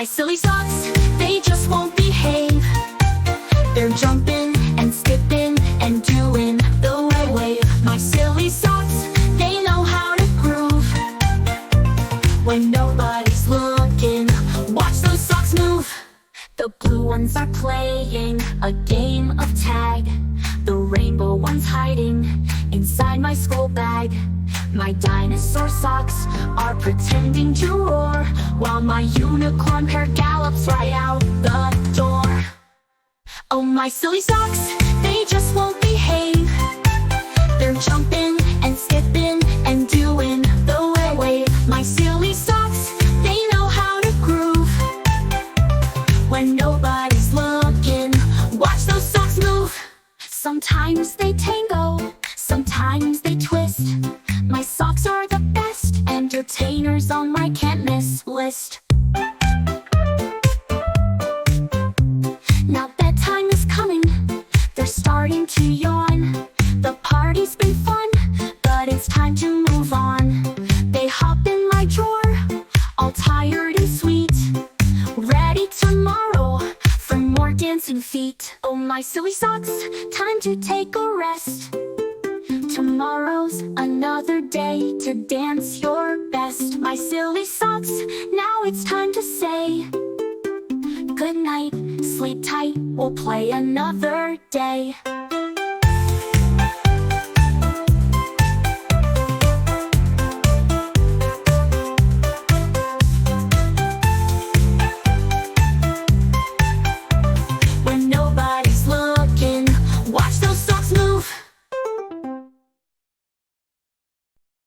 my silly socks, they just won't behave. They're jumping and skipping and doing the red wave. My silly socks, they know how to groove. When nobody's looking, watch those socks move. The blue ones are playing a game of tag. The rainbow one's hiding inside my school bag. My dinosaur socks are pretending to roar, while my unicorn pair gallops right out the door. Oh, my silly socks, they just won't behave. They're jumping and skipping and doing the red wave. My silly socks, they know how to groove. When nobody's looking, watch those socks move. Sometimes they tango, sometimes they twist. My socks are the best entertainers on my can't miss list. Now bedtime is coming, they're starting to yawn. The party's been fun, but it's time to move on. They hop in my drawer, all tired and sweet, ready tomorrow for more dancing feet. Oh, my silly socks, time to take a rest. Tomorrow's another day to dance your best. My silly socks, now it's time to say good night, sleep tight, we'll play another day.